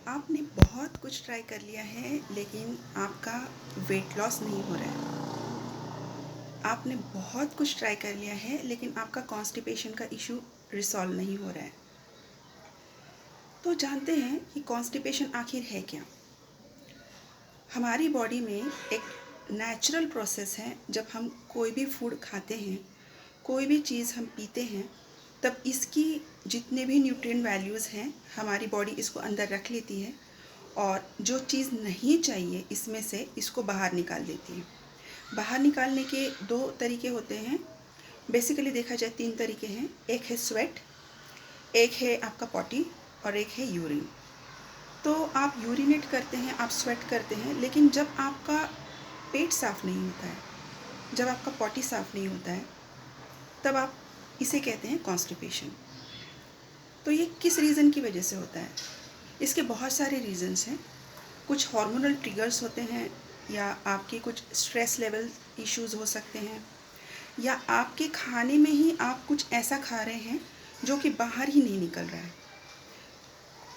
आपने बहुत कुछ ट्राई कर लिया है लेकिन आपका वेट लॉस नहीं हो रहा है। आपने बहुत कुछ ट्राई कर लिया है लेकिन आपका कॉन्स्टिपेशन का इशू रिसॉल्व नहीं हो रहा है। तो जानते हैं कि कॉन्स्टिपेशन आखिर है क्या। हमारी बॉडी में एक नेचुरल प्रोसेस है। जब हम कोई भी फूड खाते हैं, कोई भी चीज़ हम पीते हैं, तब इसकी जितने भी न्यूट्रिएंट वैल्यूज़ हैं हमारी बॉडी इसको अंदर रख लेती है और जो चीज़ नहीं चाहिए इसमें से इसको बाहर निकाल देती है। बाहर निकालने के दो तरीके होते हैं। बेसिकली देखा जाए तीन तरीके हैं। एक है स्वेट, एक है आपका पॉटी और एक है यूरिन। तो आप यूरिनेट करते हैं, आप स्वेट करते हैं, लेकिन जब आपका पेट साफ़ नहीं होता है, जब आपका पॉटी साफ़ नहीं होता है, तब आप इसे कहते हैं कॉन्स्टिपेशन। तो ये किस रीज़न की वजह से होता है? इसके बहुत सारे रीज़न्स हैं। कुछ हार्मोनल ट्रिगर्स होते हैं, या आपके कुछ स्ट्रेस लेवल इश्यूज़ हो सकते हैं, या आपके खाने में ही आप कुछ ऐसा खा रहे हैं जो कि बाहर ही नहीं निकल रहा है,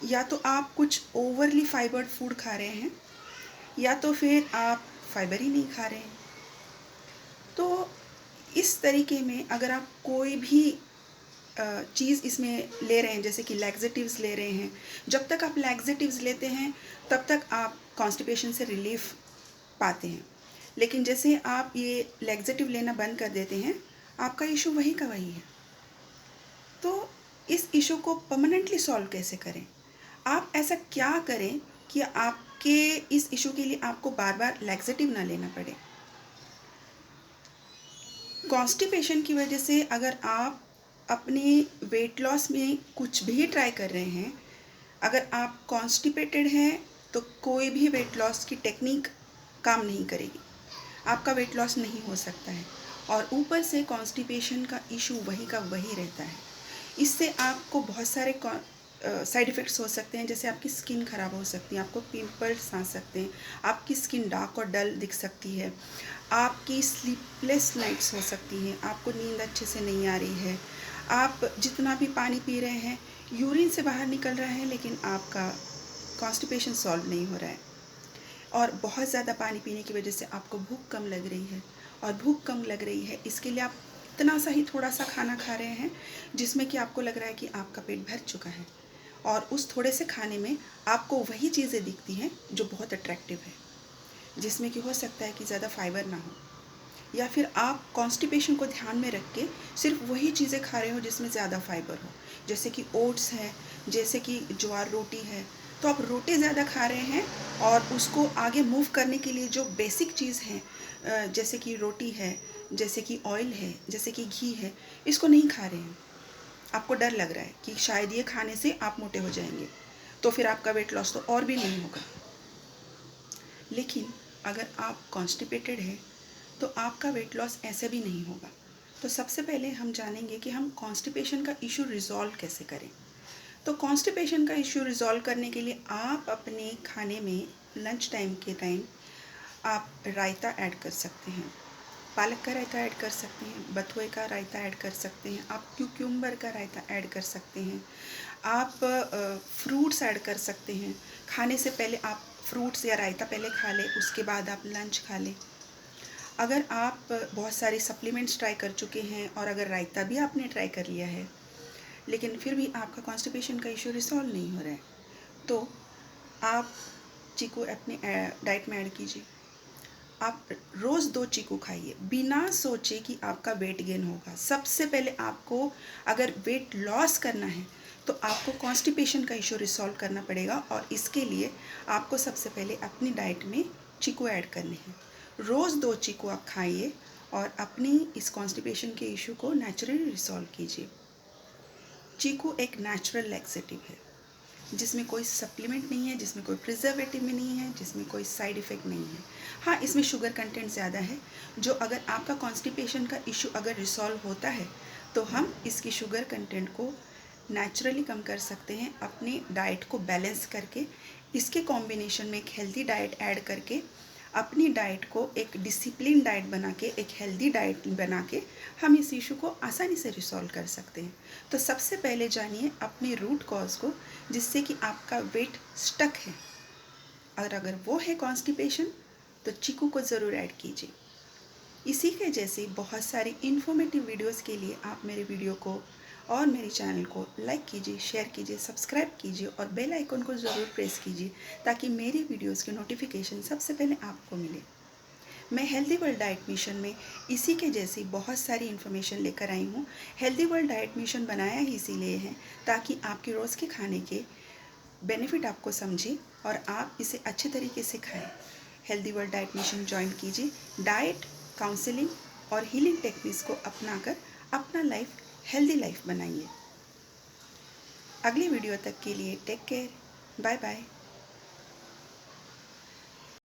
या तो आप कुछ ओवरली फाइबर्ड फूड खा रहे हैं, या तो फिर आप फाइबर ही नहीं खा रहे हैं। तो इस तरीके में अगर आप कोई भी चीज़ इसमें ले रहे हैं, जैसे कि लैक्सेटिव्स ले रहे हैं, जब तक आप लैक्सेटिव्स लेते हैं तब तक आप कॉन्स्टिपेशन से रिलीफ पाते हैं। लेकिन जैसे आप ये लैक्सेटिव लेना बंद कर देते हैं, आपका इशू वही का वही है। तो इस इशू को परमानेंटली सॉल्व कैसे करें? आप ऐसा क्या करें कि आपके इस इशू के लिए आपको बार बार लैक्सेटिव ना लेना पड़े। कॉन्स्टिपेशन की वजह से अगर आप अपने वेट लॉस में कुछ भी ट्राई कर रहे हैं, अगर आप कॉन्स्टिपेटेड हैं तो कोई भी वेट लॉस की टेक्निक काम नहीं करेगी। आपका वेट लॉस नहीं हो सकता है, और ऊपर से कॉन्स्टिपेशन का इशू वही का वही रहता है। इससे आपको बहुत सारे साइड इफ़ेक्ट्स हो सकते हैं। जैसे आपकी स्किन ख़राब हो सकती है, आपको पिंपल्स आ सकते हैं, आपकी स्किन डार्क और डल दिख सकती है, आपकी स्लीपलेस नाइट्स हो सकती हैं, आपको नींद अच्छे से नहीं आ रही है, आप जितना भी पानी पी रहे हैं यूरिन से बाहर निकल रहा है लेकिन आपका कॉन्स्टिपेशन सॉल्व नहीं हो रहा है। और बहुत ज़्यादा पानी पीने की वजह से आपको भूख कम लग रही है, और भूख कम लग रही है इसके लिए आप इतना सा ही थोड़ा सा खाना खा रहे हैं जिसमें कि आपको लग रहा है कि आपका पेट भर चुका है, और उस थोड़े से खाने में आपको वही चीज़ें दिखती हैं जो बहुत अट्रैक्टिव है, जिसमें कि हो सकता है कि ज़्यादा फाइबर ना हो, या फिर आप कॉन्स्टिपेशन को ध्यान में रख के सिर्फ वही चीज़ें खा रहे हो जिसमें ज़्यादा फाइबर हो, जैसे कि ओट्स है, जैसे कि ज्वार रोटी है। तो आप रोटी ज़्यादा खा रहे हैं, और उसको आगे मूव करने के लिए जो बेसिक चीज़ है, जैसे कि रोटी है, जैसे कि ऑयल है, जैसे कि घी है, इसको नहीं खा रहे हैं। आपको डर लग रहा है कि शायद ये खाने से आप मोटे हो जाएंगे, तो फिर आपका वेट लॉस तो और भी नहीं होगा। लेकिन अगर आप कॉन्स्टिपेटेड हैं तो आपका वेट लॉस ऐसे भी नहीं होगा। तो सबसे पहले हम जानेंगे कि हम कॉन्स्टिपेशन का इशू रिजॉल्व कैसे करें। तो कॉन्स्टिपेशन का इशू रिजॉल्व करने के लिए आप अपने खाने में लंच टाइम के टाइम आप रायता ऐड कर सकते हैं। पालक का रायता ऐड कर सकते हैं, बथुए का रायता ऐड कर सकते हैं, आप क्यूक्यूम्बर का रायता ऐड कर सकते हैं, आप फ्रूट्स ऐड कर सकते हैं। खाने से पहले आप फ्रूट्स या रायता पहले खा लें, उसके बाद आप लंच खा लें। अगर आप बहुत सारे सप्लीमेंट्स ट्राई कर चुके हैं और अगर रायता भी आपने ट्राई कर लिया है लेकिन फिर भी आपका कॉन्स्टिपेशन का इशू रिसॉल्व नहीं हो रहा है, तो आप चीकू अपने डाइट में ऐड कीजिए। आप रोज़ 2 चीकू खाइए, बिना सोचे कि आपका वेट गेन होगा। सबसे पहले आपको अगर वेट लॉस करना है तो आपको कॉन्स्टिपेशन का इशू रिसॉल्व करना पड़ेगा, और इसके लिए आपको सबसे पहले अपनी डाइट में चीकू ऐड करने हैं। रोज़ 2 चीकू आप खाइए और अपनी इस कॉन्स्टिपेशन के इशू को नेचुरली रिसॉल्व कीजिए। चीकू एक नेचुरल लैक्सेटिव है, जिसमें कोई सप्लीमेंट नहीं है, जिसमें कोई प्रिजर्वेटिव में नहीं है, जिसमें कोई साइड इफ़ेक्ट नहीं है। हाँ, इसमें शुगर कंटेंट ज़्यादा है, जो अगर आपका कॉन्स्टिपेशन का इशू अगर रिसॉल्व होता है तो हम इसकी शुगर कंटेंट को नेचुरली कम कर सकते हैं अपनी डाइट को बैलेंस करके। इसके कॉम्बिनेशन में एक हेल्दी डाइट ऐड करके अपनी डाइट को एक डिसिप्लिन डाइट बना के, एक हेल्दी डाइट बना के हम इस इशू को आसानी से रिसॉल्व कर सकते हैं। तो सबसे पहले जानिए अपनी रूट कॉज को, जिससे कि आपका वेट स्टक है। और अगर वो है कॉन्स्टिपेशन, तो चीकू को ज़रूर ऐड कीजिए। इसी के जैसे बहुत सारी इन्फॉर्मेटिव वीडियोस के लिए आप मेरे वीडियो को और मेरे चैनल को लाइक कीजिए, शेयर कीजिए, सब्सक्राइब कीजिए और बेल आइकन को ज़रूर प्रेस कीजिए, ताकि मेरी वीडियोस की नोटिफिकेशन सबसे पहले आपको मिले। मैं हेल्दी वर्ल्ड डाइट मिशन में इसी के जैसी बहुत सारी इन्फॉर्मेशन लेकर आई हूँ। हेल्दी वर्ल्ड डाइट मिशन बनाया ही इसीलिए है ताकि आपके रोज़ के खाने के बेनिफिट आपको समझे और आप इसे अच्छे तरीके से खाएं। Healthy world diet mission join कीजिए। डाइट, काउंसलिंग और हीलिंग टेक्निक्स को अपनाकर अपना लाइफ हेल्दी लाइफ बनाइए। अगली वीडियो तक के लिए टेक केयर, बाय बाय।